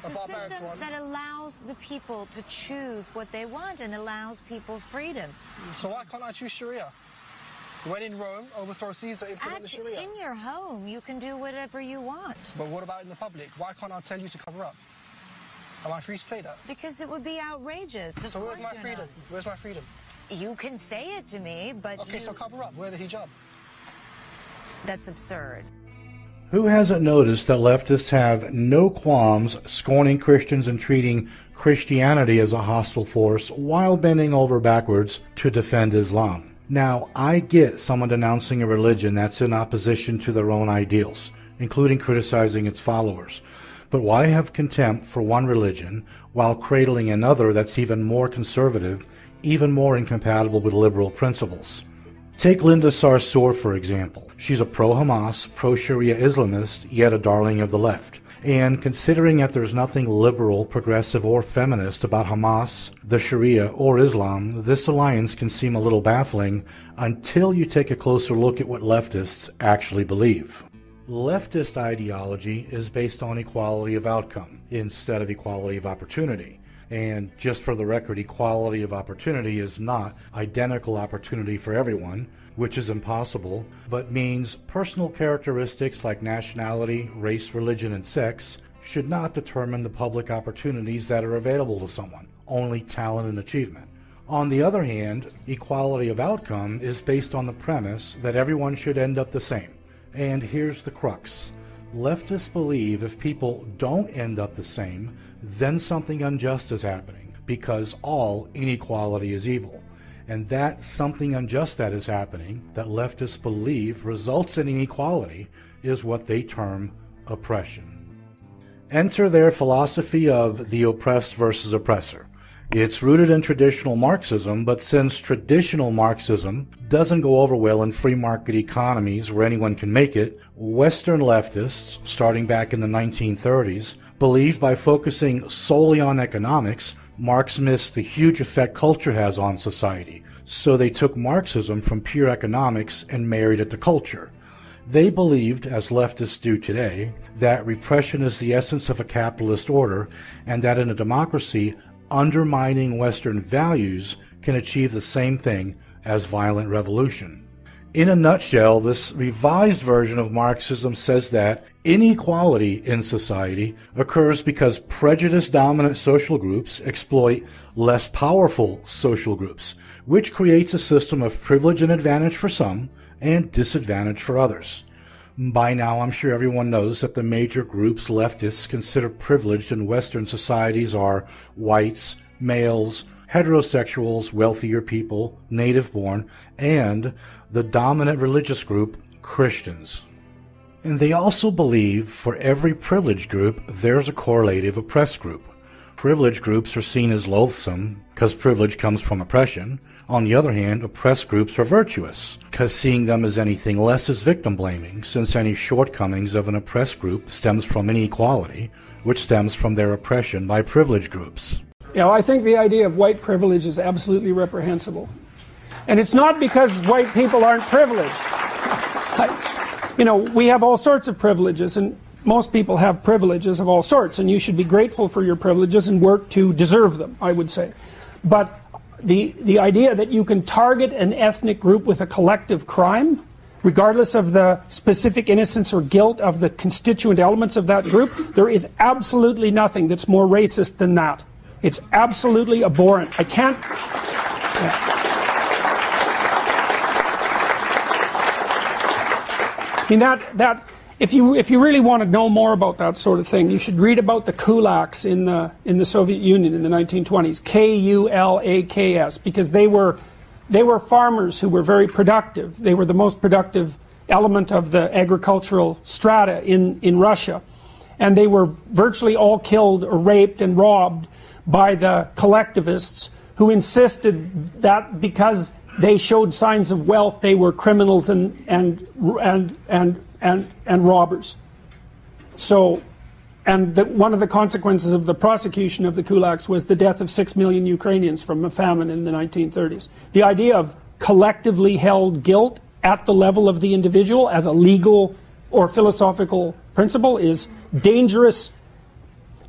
it's a system that allows the people to choose what they want and allows people freedom. So why can't I choose Sharia? When in Rome, overthrow Caesar, implement the Sharia. In your home, you can do whatever you want. But what about in the public? Why can't I tell you to cover up? Am I free to say that? Because it would be outrageous. So where's my freedom? Where's my freedom? You can say it to me, but okay, so cover up. Wear the hijab. That's absurd. Who hasn't noticed that leftists have no qualms scorning Christians and treating Christianity as a hostile force while bending over backwards to defend Islam? Now, I get someone denouncing a religion that's in opposition to their own ideals, including criticizing its followers. But why have contempt for one religion while cradling another that's even more conservative, even more incompatible with liberal principles? Take Linda Sarsour, for example. She's a pro-Hamas, pro-Sharia Islamist, yet a darling of the left. And considering that there's nothing liberal, progressive, or feminist about Hamas, the Sharia, or Islam, this alliance can seem a little baffling until you take a closer look at what leftists actually believe. Leftist ideology is based on equality of outcome instead of equality of opportunity. And just for the record, equality of opportunity is not identical opportunity for everyone, which is impossible, but means personal characteristics like nationality, race, religion, and sex should not determine the public opportunities that are available to someone, only talent and achievement. On the other hand, equality of outcome is based on the premise that everyone should end up the same. And here's the crux. Leftists believe if people don't end up the same, then something unjust is happening, because all inequality is evil. And that something unjust that is happening, that leftists believe results in inequality, is what they term oppression. Enter their philosophy of the oppressed versus oppressor. It's rooted in traditional Marxism, but since traditional Marxism doesn't go over well in free market economies where anyone can make it, Western leftists, starting back in the 1930s, believed by focusing solely on economics, Marx missed the huge effect culture has on society. So they took Marxism from pure economics and married it to culture. They believed, as leftists do today, that repression is the essence of a capitalist order, and that in a democracy, undermining Western values can achieve the same thing as violent revolution. In a nutshell, this revised version of Marxism says that inequality in society occurs because prejudice-dominant social groups exploit less powerful social groups, which creates a system of privilege and advantage for some and disadvantage for others. By now, I'm sure everyone knows that the major groups leftists consider privileged in Western societies are whites, males, heterosexuals, wealthier people, native-born, and the dominant religious group, Christians. And they also believe for every privileged group, there's a correlative oppressed group. Privileged groups are seen as loathsome because privilege comes from oppression. On the other hand, oppressed groups are virtuous because seeing them as anything less is victim-blaming, since any shortcomings of an oppressed group stems from inequality, which stems from their oppression by privileged groups. Yeah, I think the idea of white privilege is absolutely reprehensible. And it's not because white people aren't privileged. We have all sorts of privileges, and most people have privileges of all sorts, and you should be grateful for your privileges and work to deserve them, I would say. But the idea that you can target an ethnic group with a collective crime, regardless of the specific innocence or guilt of the constituent elements of that group, there is absolutely nothing that's more racist than that. It's absolutely abhorrent. I can't... I mean, if you really want to know more about that sort of thing, you should read about the kulaks in the Soviet Union in the 1920s, K-U-L-A-K-S, because they were farmers who were very productive. They were the most productive element of the agricultural strata in Russia, and they were virtually all killed or raped and robbed by the collectivists, who insisted that because they showed signs of wealth, they were criminals and robbers. So, one of the consequences of the prosecution of the kulaks was the death of 6 million Ukrainians from a famine in the 1930s. The idea of collectively held guilt at the level of the individual as a legal or philosophical principle is dangerous.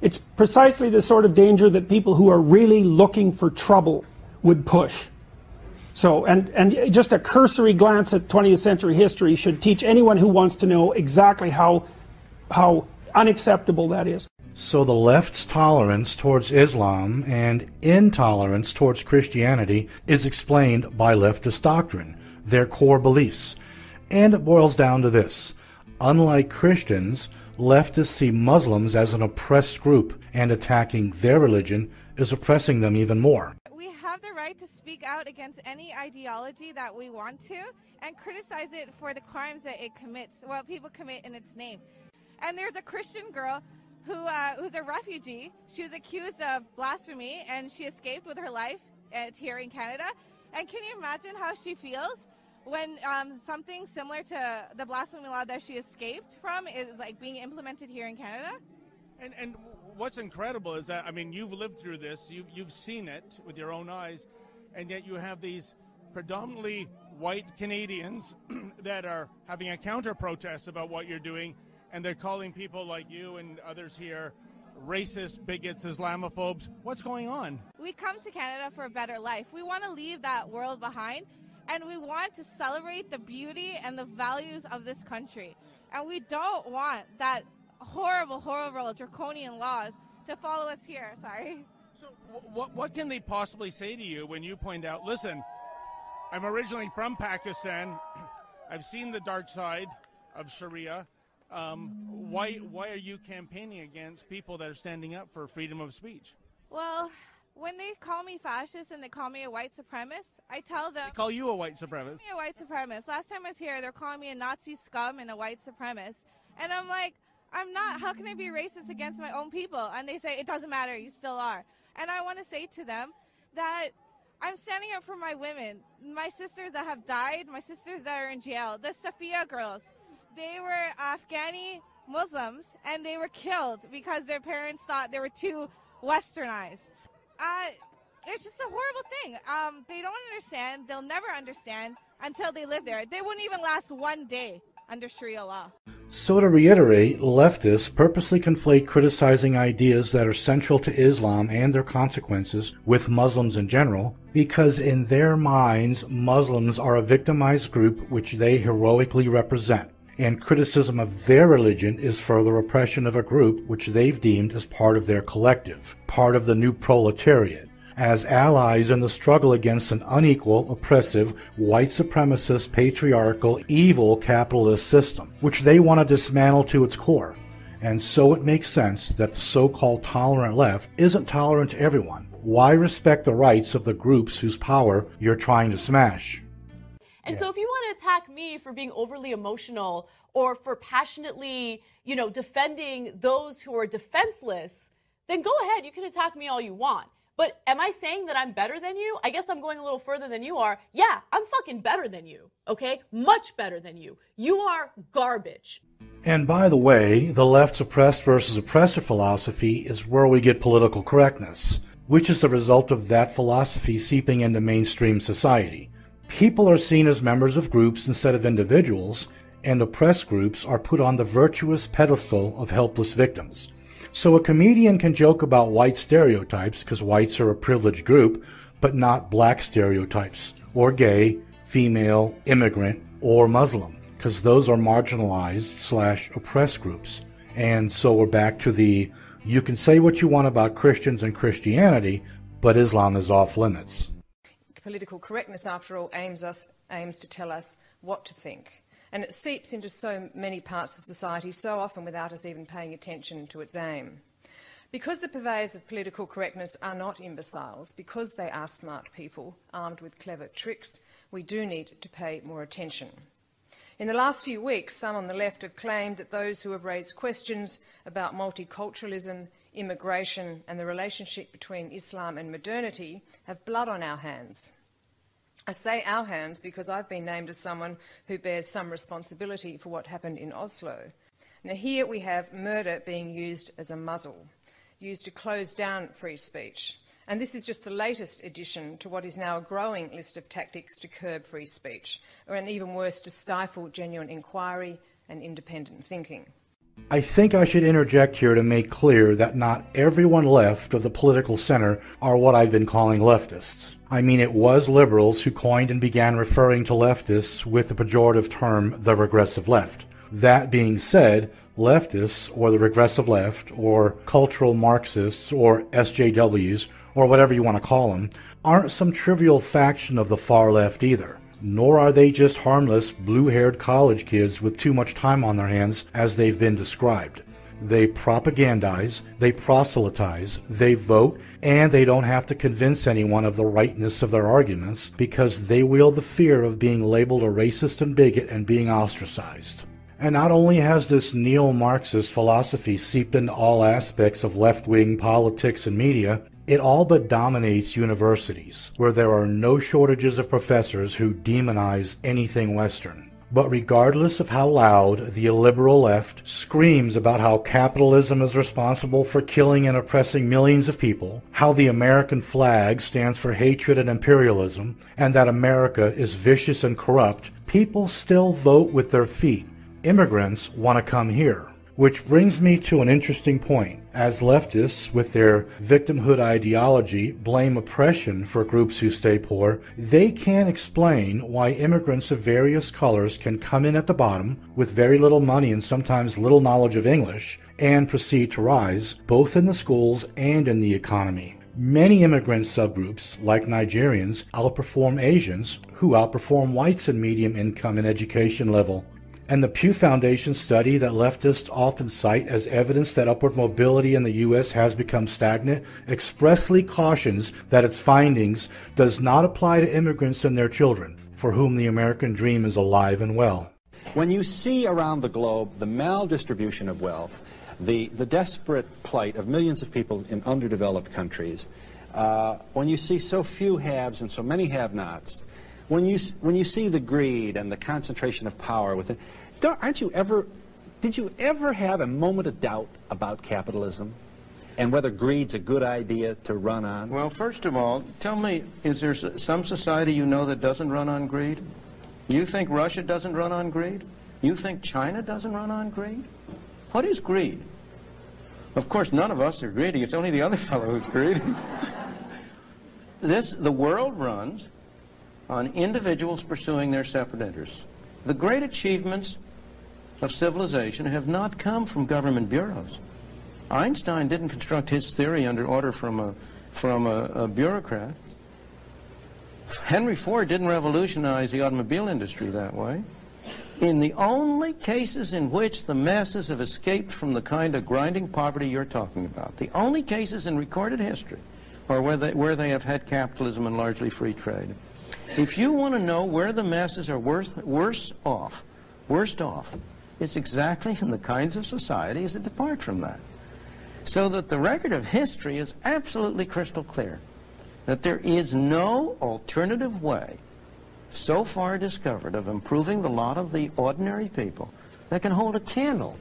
It's precisely the sort of danger that people who are really looking for trouble would push. So, and just a cursory glance at 20th century history should teach anyone who wants to know exactly how unacceptable that is. So the left's tolerance towards Islam and intolerance towards Christianity is explained by leftist doctrine, their core beliefs. And it boils down to this. Unlike Christians, leftists see Muslims as an oppressed group, and attacking their religion is oppressing them even more. We have the right to speak out against any ideology that we want to and criticize it for the crimes that it commits, well, people commit in its name. And there's a Christian girl who's a refugee. She was accused of blasphemy and she escaped with her life here in Canada. And can you imagine how she feels when something similar to the blasphemy law that she escaped from is like being implemented here in Canada? And what's incredible is that, I mean, you've lived through this, you've seen it with your own eyes, and yet you have these predominantly white Canadians that are having a counter-protest about what you're doing, and they're calling people like you and others here racist, bigots, Islamophobes. What's going on? We come to Canada for a better life. We want to leave that world behind, and we want to celebrate the beauty and the values of this country. And we don't want that horrible, horrible draconian laws to follow us here. Sorry. So what can they possibly say to you when you point out, listen, I'm originally from Pakistan, I've seen the dark side of Sharia, why are you campaigning against people that are standing up for freedom of speech? Well, when they call me fascist and they call me a white supremacist, I tell them... They call you a white supremacist? A white supremacist. Last time I was here, they're calling me a Nazi scum and a white supremacist. And I'm like, I'm not. How can I be racist against my own people? And they say, it doesn't matter, you still are. And I want to say to them that I'm standing up for my women, my sisters that have died, my sisters that are in jail, the Safia girls. They were Afghani Muslims, and they were killed because their parents thought they were too westernized. It's just a horrible thing. They don't understand. They'll never understand until they live there. They wouldn't even last one day under Sharia law. So to reiterate, leftists purposely conflate criticizing ideas that are central to Islam and their consequences with Muslims in general, because in their minds, Muslims are a victimized group which they heroically represent, and criticism of their religion is further oppression of a group which they've deemed as part of their collective, part of the new proletariat, as allies in the struggle against an unequal, oppressive, white supremacist, patriarchal, evil capitalist system, which they want to dismantle to its core. And so it makes sense that the so-called tolerant left isn't tolerant to everyone. Why respect the rights of the groups whose power you're trying to smash? And so if you want to attack me for being overly emotional or for passionately, defending those who are defenseless, then go ahead, you can attack me all you want. But am I saying that I'm better than you? I guess I'm going a little further than you are. Yeah, I'm fucking better than you, okay? Much better than you. You are garbage. And by the way, the left's oppressed versus oppressor philosophy is where we get political correctness, which is the result of that philosophy seeping into mainstream society. People are seen as members of groups instead of individuals, and oppressed groups are put on the virtuous pedestal of helpless victims. So a comedian can joke about white stereotypes because whites are a privileged group, but not black stereotypes, or gay, female, immigrant, or Muslim, because those are marginalized / oppressed groups. And so we're back to the, you can say what you want about Christians and Christianity, but Islam is off limits. Political correctness, after all, aims to tell us what to think. And it seeps into so many parts of society, so often without us even paying attention to its aim. Because the purveyors of political correctness are not imbeciles, because they are smart people armed with clever tricks, we do need to pay more attention. In the last few weeks, some on the left have claimed that those who have raised questions about multiculturalism, immigration and the relationship between Islam and modernity have blood on our hands. I say our hands because I've been named as someone who bears some responsibility for what happened in Oslo. Now here we have murder being used as a muzzle, used to close down free speech. And this is just the latest addition to what is now a growing list of tactics to curb free speech, or and even worse, to stifle genuine inquiry and independent thinking. I think I should interject here to make clear that not everyone left of the political center are what I've been calling leftists. I mean, it was liberals who coined and began referring to leftists with the pejorative term the regressive left. That being said, leftists, or the regressive left, or cultural Marxists, or SJWs, or whatever you want to call them, aren't some trivial faction of the far left either. Nor are they just harmless, blue-haired college kids with too much time on their hands as they've been described. They propagandize, they proselytize, they vote, and they don't have to convince anyone of the rightness of their arguments because they wield the fear of being labeled a racist and bigot and being ostracized. And not only has this neo-Marxist philosophy seeped into all aspects of left-wing politics and media, it all but dominates universities, where there are no shortages of professors who demonize anything Western. But regardless of how loud the illiberal left screams about how capitalism is responsible for killing and oppressing millions of people, how the American flag stands for hatred and imperialism, and that America is vicious and corrupt, people still vote with their feet. Immigrants want to come here. Which brings me to an interesting point. As leftists, with their victimhood ideology, blame oppression for groups who stay poor, they can't explain why immigrants of various colors can come in at the bottom with very little money and sometimes little knowledge of English and proceed to rise, both in the schools and in the economy. Many immigrant subgroups, like Nigerians, outperform Asians, who outperform whites in medium income and education level. And the Pew Foundation study that leftists often cite as evidence that upward mobility in the U.S. has become stagnant expressly cautions that its findings does not apply to immigrants and their children, for whom the American dream is alive and well. When you see around the globe the maldistribution of wealth, the desperate plight of millions of people in underdeveloped countries, when you see so few haves and so many have-nots, when you see the greed and the concentration of power within, did you ever have a moment of doubt about capitalism and whether greed's a good idea to run on? Well, first of all, tell me, is there some society you know that doesn't run on greed? You think Russia doesn't run on greed? You think China doesn't run on greed? What is greed? Of course, none of us are greedy. It's only the other fellow who's greedy. The world runs on individuals pursuing their separate interests. The great achievements of civilization have not come from government bureaus. Einstein didn't construct his theory under order from a bureaucrat. Henry Ford didn't revolutionize the automobile industry that way. In the only cases in which the masses have escaped from the kind of grinding poverty you're talking about, the only cases in recorded history are where they have had capitalism and largely free trade. If you want to know where the masses are worst off, it's exactly in the kinds of societies that depart from that. So that the record of history is absolutely crystal clear, that there is no alternative way so far discovered of improving the lot of the ordinary people that can hold a candle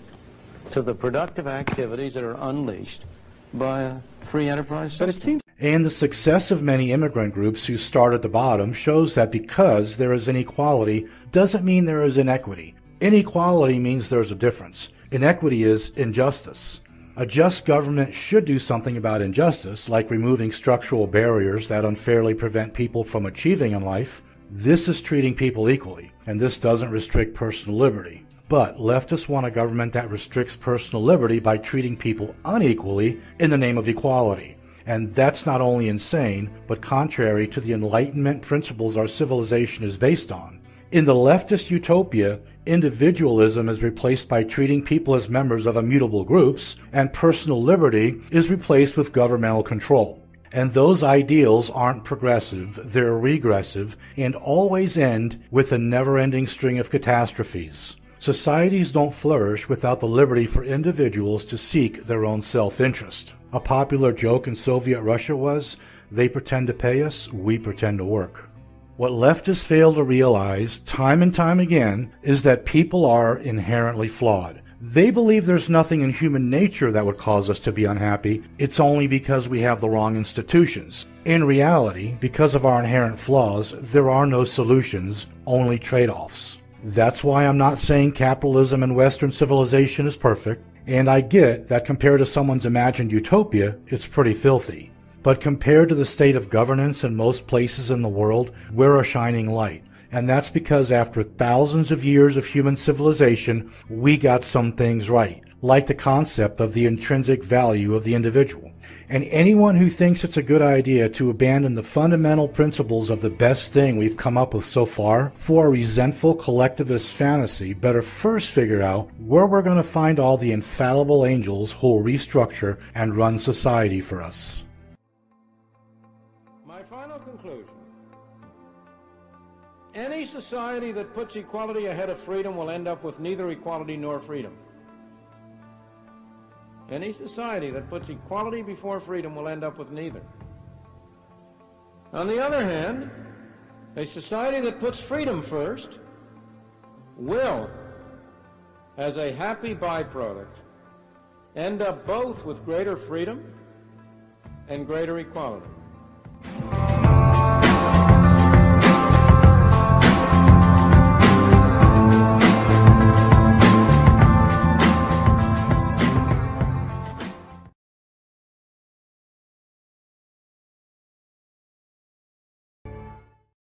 to the productive activities that are unleashed by a free enterprise system. But it seems. And the success of many immigrant groups who start at the bottom shows that because there is inequality doesn't mean there is inequity. Inequality means there's a difference. Inequity is injustice. A just government should do something about injustice, like removing structural barriers that unfairly prevent people from achieving in life. This is treating people equally, and this doesn't restrict personal liberty. But leftists want a government that restricts personal liberty by treating people unequally in the name of equality. And that's not only insane, but contrary to the Enlightenment principles our civilization is based on. In the leftist utopia, individualism is replaced by treating people as members of immutable groups, and personal liberty is replaced with governmental control. And those ideals aren't progressive, they're regressive, and always end with a never-ending string of catastrophes. Societies don't flourish without the liberty for individuals to seek their own self-interest. A popular joke in Soviet Russia was, they pretend to pay us, we pretend to work. What leftists fail to realize time and time again is that people are inherently flawed. They believe there's nothing in human nature that would cause us to be unhappy. It's only because we have the wrong institutions. In reality, because of our inherent flaws, there are no solutions, only trade-offs. That's why I'm not saying capitalism and Western civilization is perfect, and I get that compared to someone's imagined utopia, it's pretty filthy. But compared to the state of governance in most places in the world, we're a shining light. And that's because after thousands of years of human civilization, we got some things right, like the concept of the intrinsic value of the individual. And anyone who thinks it's a good idea to abandon the fundamental principles of the best thing we've come up with so far for a resentful collectivist fantasy better first figure out where we're going to find all the infallible angels who will restructure and run society for us. My final conclusion. Any society that puts equality ahead of freedom will end up with neither equality nor freedom. Any society that puts equality before freedom will end up with neither. On the other hand, a society that puts freedom first will, as a happy byproduct, end up both with greater freedom and greater equality.